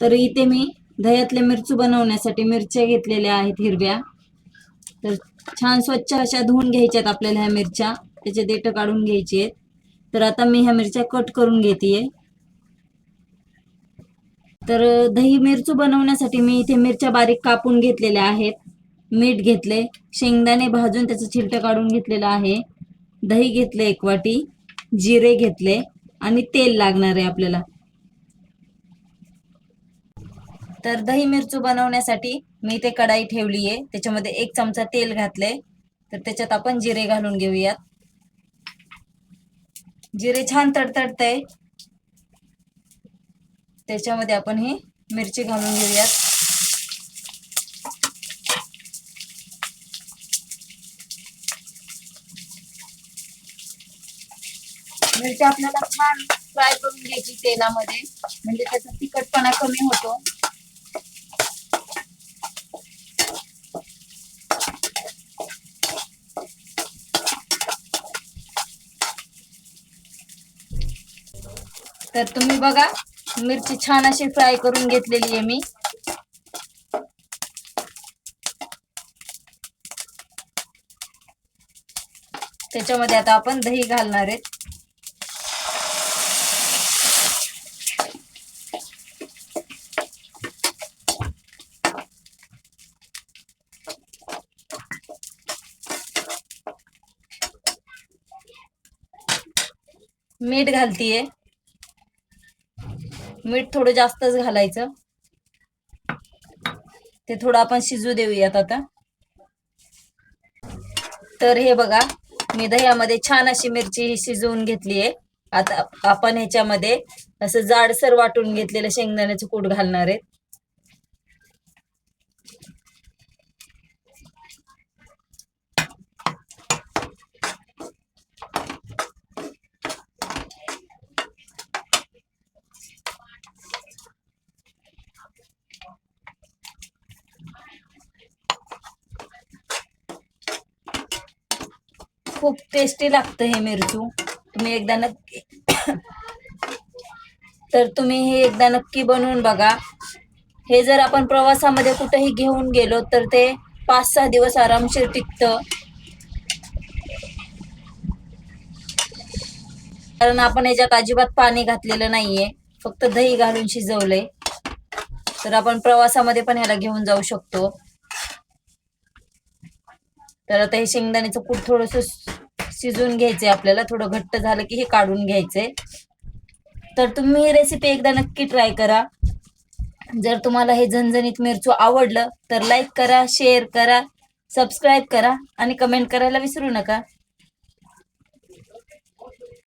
तर इथे मी दह्यातले मिरचू बनवण्यासाठी मिरच्या घेतलेल्या आहेत हिरव्या. तर छान स्वच्छ अशा धुवून घ्यायच्यात आपल्याला ह्या मिरच्या, त्याचे देठ काढून घ्यायचे आहेत. तर आता मी ह्या मिरच्या कट करून घेतेय. तर दही मिरचू बनवण्यासाठी मी इथे मिरच्या बारीक कापून घेतलेल्या आहेत. मीठ घेतले, शेंगदाणे भाजून त्याचं छिलटं काढून घेतलेलं आहे, दही घेतले 1 वाटी, जिरे घेतले आणि तेल लागणार आहे आपल्याला. तर दही मिरचू बनवण्यासाठी मी इथे कढाई ठेवली आहे, त्याच्यामध्ये 1 चमचा तेल घातले. तर त्याच्यात आपण जिरे घालून घेऊयात. जिरे छान तडतडतंय, त्याच्यामध्ये आपण ही मिरची घालून घेऊयात. मिरची आपल्याला छान फ्राय करून घ्यायची तेलामध्ये, म्हणजे त्याचा तिखटपणा कमी होतो. तर तुम्ही बघा, मिरची छान अशी फ्राय करून घेतलेली आहे मी. त्याच्यामध्ये आता आपण दही घालणार आहेत. मीठ घालतीये, मीठ थोडं जास्तच घालायचं. ते थोडं आपण शिजू देऊयात आता. तर हे बघा, मी दह्यामध्ये छान अशी मिरची शिजवून घेतली आहे. आता आपण ह्याच्यामध्ये असं जाडसर वाटून घेतलेलं शेंगदाण्याचं कूट घालणार आहे. खूप टेस्टी लागतं हे मिरचू, तुम्ही एकदा नक्की तर तुम्ही हे एकदा नक्की बनवून बघा. हे जर आपण प्रवासामध्ये कुठेही घेऊन गेलो तर ते 5-6 दिवस आरामशीर टिकतं, कारण आपण याच्यात अजिबात पाणी घातलेलं नाहीये, फक्त दही घालून शिजवलंय. तर आपण प्रवासामध्ये पण ह्याला घेऊन जाऊ शकतो. तर आता हे शेंगदाण्याचं कूट थोडंसं शिजून घ्यायचंय आपल्याला, थोडं घट्ट झालं की हे काढून घ्यायचंय. तर तुम्ही ही रेसिपी एकदा नक्की ट्राय करा. जर तुम्हाला हे झणझणीत मिरचू आवडलं तर लाईक करा, शेअर करा, सबस्क्राईब करा आणि कमेंट करायला विसरू नका.